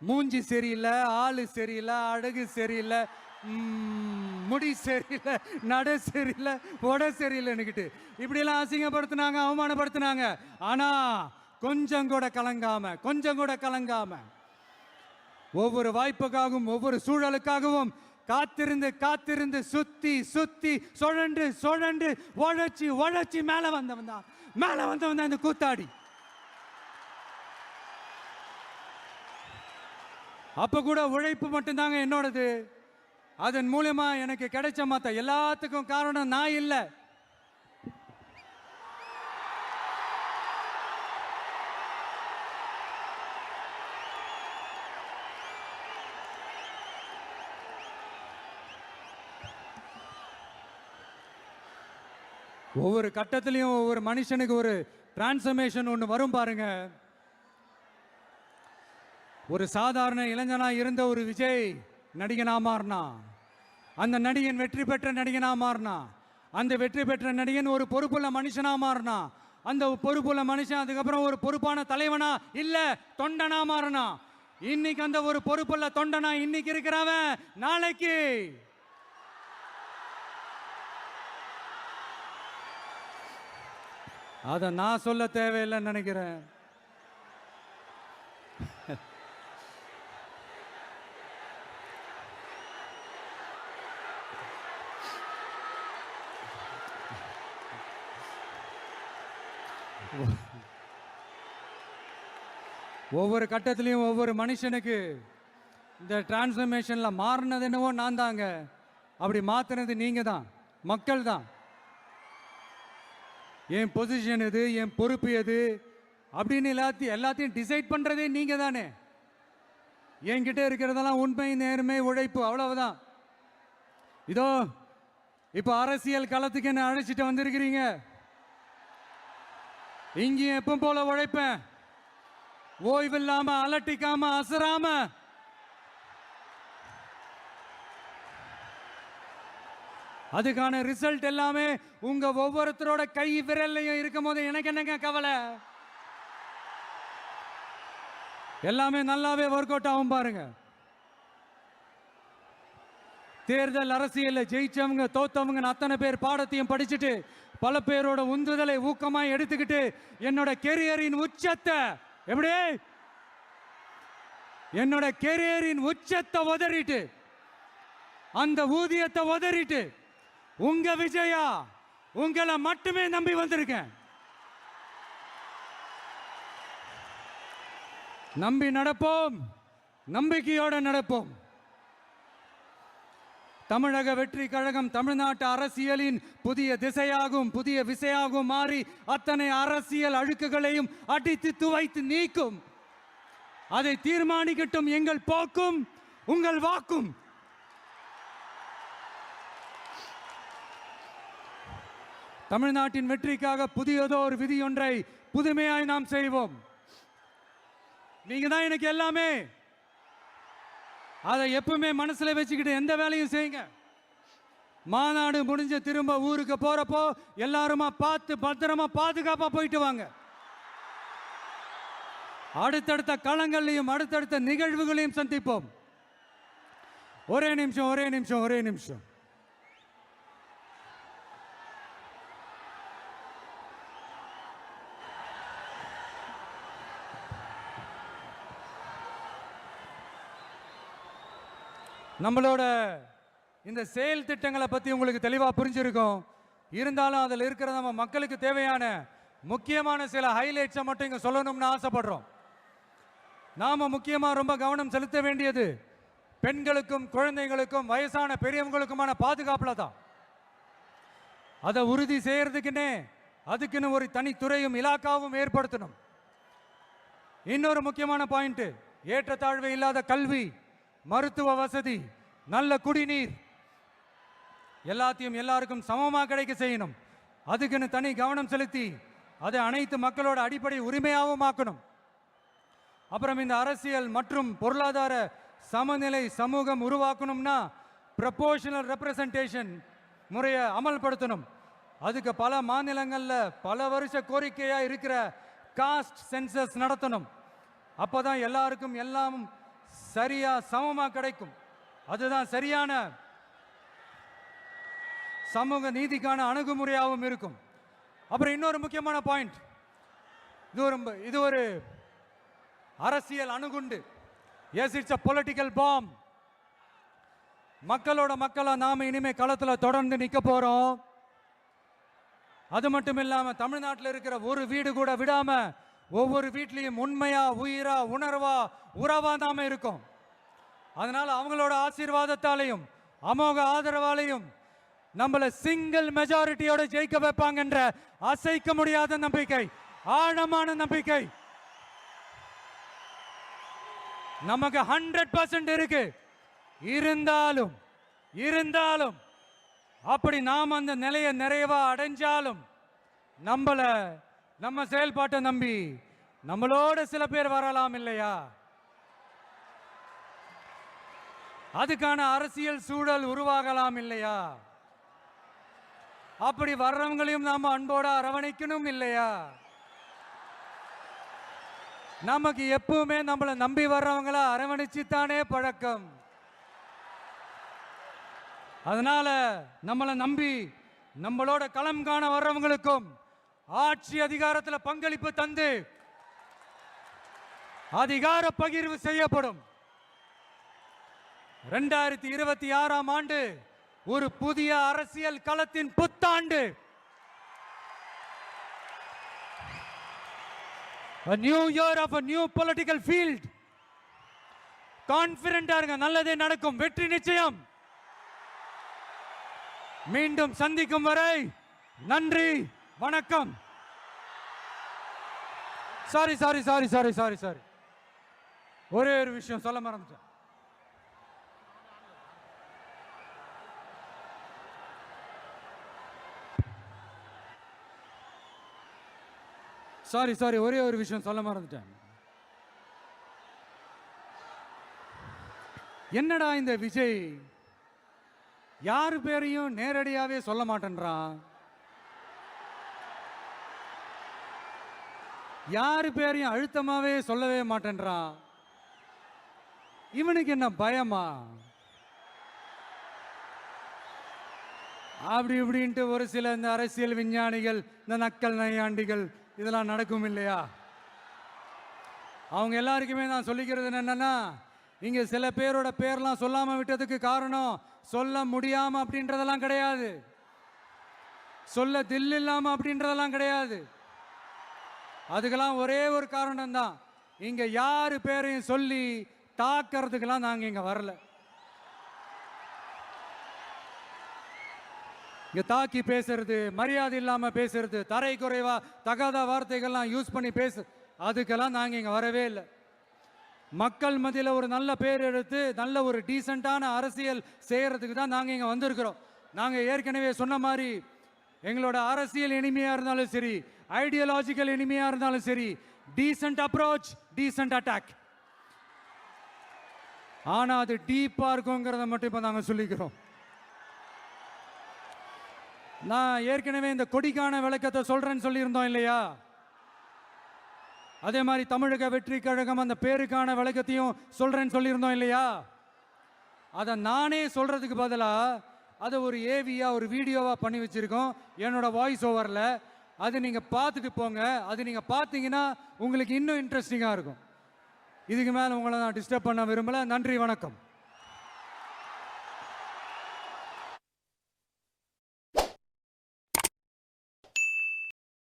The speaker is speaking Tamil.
மூஞ்சி சரியில்லை, ஆளு சரியில்லை, அழகு சரியில்லை, முடி சரியில்லை, நட சரியில்லை, உட சரியில்லைன்னுக்கிட்டு இப்படியெல்லாம் அசிங்கப்படுத்தினாங்க, அவமானப்படுத்தினாங்க. ஆனா கொஞ்சம் கூட கலங்காம ஒவ்வொரு வாய்ப்புக்காகவும் ஒவ்வொரு சூழலுக்காகவும் காத்திருந்து சுத்தி சுழண்டு உழைச்சி மேல வந்தவன் தான் இந்த கூத்தாடி. அப்ப கூட உழைப்பு மட்டும்தாங்க என்னோடது. அதன் மூலமா எனக்கு கிடைச்ச மத்த எல்லாத்துக்கும் காரணம் நான் இல்லை. ஒவ்வொரு கட்டத்திலையும் ஒவ்வொரு மனுஷனுக்கு ஒரு டிரான்ஸ்ஃபர்மேஷன் ஒன்று வரும் பாருங்க. ஒரு சாதாரண இளைஞனா இருந்த ஒரு விஜய் நடிகனா மாறினா, அந்த நடிகன் வெற்றி பெற்ற நடிகனா மாறினா, அந்த வெற்றி பெற்ற நடிகன் ஒரு பொறுப்புள்ள மனுஷனா மாறினா, அந்த பொறுப்புள்ள மனுஷன் அதுக்கப்புறம் ஒரு பொறுப்பான தலைவனா இல்ல தொண்டனா மாறினா. இன்னைக்கு அந்த ஒரு பொறுப்புள்ள தொண்டனா இன்னைக்கு இருக்கிறவன் நாளைக்கு அத நான் சொல்ல தேவையில்லைன்னு நினைக்கிறேன். ஒவ்வொரு கட்டத்திலையும் ஒவ்வொரு மனுஷனுக்கு இந்த டிரான்ஸ்ஃபர்மேஷன்ல மாறினது என்னவோ நான் தாங்க. அப்படி மாத்தினது நீங்க தான், மக்கள் தான். என் பொசிஷன் எது, என் பொறுப்பு எது அப்படின்னு எல்லாத்தையும் டிசைட் பண்றதே நீங்க தானே. என்கிட்ட இருக்கிறதெல்லாம் உண்மை, நேர்மை, உழைப்பு, அவ்வளவுதான். இதோ இப்ப அரசியல் களத்துக்கு என்ன அழைச்சிட்டு வந்திருக்கிறீங்க. இங்கேயும் எப்பவும் போல உழைப்பேன், ஓய்வில்லாம, அலட்டிக்காம, அசராம. அதுக்கான ரிசல்ட் எல்லாமே உங்க ஒவ்வொருத்தரோட கை விரல்லையும் இருக்கும் போது எனக்கு என்னங்க கவலை. எல்லாமே நல்லாவே ஒர்க் அவுட் ஆகும் பாருங்க. தேர்தல் அரசியல் ஜெயிச்சவங்க தோத்தவங்க அத்தனை பேர் பாடத்தையும் படிச்சுட்டு பல பேரோட உந்துதலை ஊக்கமாய் எடுத்துக்கிட்டு என்னோட கெரியரின் உச்சத்தை எப்படி என்னோட கெரியரின் உச்சத்தை உதறிட்டு அந்த ஊதியத்தை உதறிட்டு உங்க விஜயா உங்களை மட்டுமே நம்பி வந்திருக்கேன். நம்பி நடப்போம், நம்பிக்கையோட நடப்போம். தமிழக வெற்றி கழகம் தமிழ்நாட்டு அரசியலின் புதிய திசையாகும், புதிய விசையாகும் மாறி அத்தனை அரசியல் அழுக்குகளையும் அடித்து துவைத்து நீக்கும். அதை தீர்மானிக்கட்டும் எங்கள் போக்கும் உங்கள் வாக்கும். தமிழ்நாட்டின் வெற்றிக்காக புதியதோர் விதி ஒன்றை புதுமையாய் நாம் செய்வோம். நீங்க தான் எனக்கு எல்லாமே. அதை எப்பவுமே மனசுல வச்சுக்கிட்டு எந்த வேலையும் செய்யுங்க. மாநாடு முடிஞ்ச திரும்ப ஊருக்கு போறப்போ எல்லாருமா பார்த்து பத்திரமா பாதுகாப்பா போயிட்டு வாங்க. அடுத்தடுத்த களங்களையும் அடுத்தடுத்த நிகழ்வுகளையும் சந்திப்போம். ஒரே நிமிஷம். நம்மளோட இந்த செயல் திட்டங்களை பற்றி உங்களுக்கு தெளிவாக புரிஞ்சிருக்கும். இருந்தாலும் அதில் இருக்கிற நம்ம மக்களுக்கு தேவையான முக்கியமான சில ஹைலைட்ஸை மட்டும் இங்கே சொல்லணும்னு ஆசைப்படுறோம். நாம் முக்கியமாக ரொம்ப கவனம் செலுத்த வேண்டியது பெண்களுக்கும் குழந்தைகளுக்கும் வயசான பெரியவங்களுக்குமான பாதுகாப்பில் தான். அதை உறுதி செய்யறதுக்குன்னே அதுக்குன்னு ஒரு தனித்துறையும் இலாக்காவும் ஏற்படுத்தணும். இன்னொரு முக்கியமான பாயிண்ட், ஏற்றத்தாழ்வு இல்லாத கல்வி, மருத்துவ வசதி, நல்ல குடிநீர் எல்லாத்தையும் எல்லாருக்கும் சமமாக கிடைக்க செய்யணும். அதுக்குன்னு தனி கவனம் செலுத்தி அதை அனைத்து மக்களோட அடிப்படை உரிமையாகவும் ஆக்கணும். அப்புறம் இந்த அரசியல் மற்றும் பொருளாதார சமநிலை சமூகம் உருவாக்கணும்னா ப்ரொபோர்ஷனல் ரெப்ரசன்டேஷன் முறையை அமல்படுத்தணும். அதுக்கு பல மாநிலங்களில் பல வருஷ கோரிக்கையாக இருக்கிற காஸ்ட் சென்சஸ் நடத்தணும். அப்போதான் எல்லாருக்கும் எல்லாம் சரியா சமமா கிடைக்கும். அதுதான் சரியான சமூக நீதிக்கான அணுகுமுறையாகவும் இருக்கும். அப்புறம் இன்னொரு முக்கியமான பாயிண்ட், இது ஒரு அரசியல் அணுகுண்டு. Yes, it's a political bomb. மக்களோட மக்களா நாம இனிமே களத்துல தொடர்ந்து நிக்க போறோம். அது மட்டும் இல்லாம தமிழ்நாட்டில் இருக்கிற ஒரு வீடு கூட விடாம ஒவ்வொரு வீட்லயும் உண்மையா உயிரா உணர்வா உறவா நாம இருக்கும். அதனால அவங்களோட ஆசீர்வாதத்தாலையும் அமோக ஆதரவாலையும் நம்மள சிங்கிள் மெஜாரிட்டியோட ஜெயிக்க வைப்பாங்கன்ற அசைக்க முடியாத நம்பிக்கை, ஆழமான நம்பிக்கை நமக்கு 100% இருக்கு. இருந்தாலும் அப்படி நாம் அந்த நிலையை நிறைவா அடைஞ்சாலும் நம்ம செயல்பாட்டை நம்பி நம்மளோட சில பேர் வரலாம் இல்லையா? அதுக்கான அரசியல் சூழல் உருவாகலாம் இல்லையா? அப்படி வர்றவங்களையும் நாம அன்போட அரவணைக்கணும் இல்லையா? நமக்கு எப்பவுமே நம்மளை நம்பி வர்றவங்கள அரவணைச்சுத்தானே பழக்கம். அதனால நம்மளை நம்பி நம்மளோட களம் காண வர்றவங்களுக்கும் ஆட்சி அதிகாரத்தில் பங்களிப்பு தந்து அதிகார பகிர்வு செய்யப்படும். 2026ஆம் ஆண்டு ஒரு புதிய அரசியல் களத்தின் புத்தாண்டு. A new year of a new political field. கான்ஃபிடென்ட்டா இருங்க, நல்லதே நடக்கும், வெற்றி நிச்சயம். மீண்டும் சந்திக்கும் வரை நன்றி, வணக்கம். சாரி ஒரே ஒரு விஷயம் சொல்ல மறந்துட்டேன். சாரி ஒரே ஒரு விஷயம் சொல்ல மறந்துட்டேன். என்னடா இந்த விஜய் யாரு பேரையும் நேரடியாவே சொல்ல மாட்டேன்றான், யாரு பேரையும் அழுத்தமாவே சொல்லவே மாட்டேன்றான். இவனுக்கு என்ன பயமா? அப்படி இப்படின்ட்டு ஒரு சில இந்த அரசியல் விஞ்ஞானிகள், இந்த நக்கல் நையாண்டிகள் இதெல்லாம் நடக்கும் இல்லையா? அவங்க எல்லாருக்குமே நான் சொல்லிக்கிறது என்னன்னா, இங்க சில பேரோட பேர்லாம் சொல்லாம விட்டதுக்கு காரணம் சொல்ல முடியாம அப்படின்றதெல்லாம் கிடையாது, சொல்ல தில் இல்லாம அப்படின்றதெல்லாம் கிடையாது. அதுக்கெல்லாம் ஒரே ஒரு காரணம் தான், இங்க யாரு பேரையும் சொல்லி தாக்கிறதுக்கெல்லாம் நாங்க இங்க வரல. இங்க தாக்கி பேசுறது, மரியாதை இல்லாம பேசுறது, தரை குறைவா தகாத வார்த்தைகள்லாம் யூஸ் பண்ணி அதுக்கெல்லாம் நாங்க இங்க வரவே இல்லை. மக்கள் மத்தியில் ஒரு நல்ல பேர் எடுத்து நல்ல ஒரு டீசெண்டான அரசியல் செய்யறதுக்கு தான் நாங்க இங்க வந்திருக்கிறோம். நாங்க ஏற்கனவே சொன்ன மாதிரி எங்களோட அரசியல் இனிமையா இருந்தாலும் சரி, ஐடியாலஜிக்கல் இனிமையா இருந்தாலும் சரி, டீசென்ட் அப்ரோச், டீசென்ட் அட்டாக். ஆனா அது டீப்பா இருக்குங்கிறத மட்டும் இப்ப நாங்க சொல்லிக்கிறோம். நான் ஏற்கனவே இந்த கொடிக்கான விளக்கத்தை சொல்றேன்னு சொல்லியிருந்தோம் இல்லையா? அதே மாதிரி தமிழக வெற்றி கழகம் அந்த பேருக்கான விளக்கத்தையும் சொல்றேன்னு சொல்லியிருந்தோம் இல்லையா? அதை நானே சொல்றதுக்கு பதிலாக அதை ஒரு ஏவியா ஒரு வீடியோவா பண்ணி வச்சிருக்கோம் என்னோட வாய்ஸ் ஓவரில். அது நீங்க பார்த்துட்டு போங்க. அது நீங்க பார்த்தீங்கன்னா உங்களுக்கு இன்னும் இன்ட்ரெஸ்டிங்காக இருக்கும். இதுக்கு மேலே உங்களை நான் டிஸ்டர்ப் பண்ண விரும்பல. நன்றி, வணக்கம்.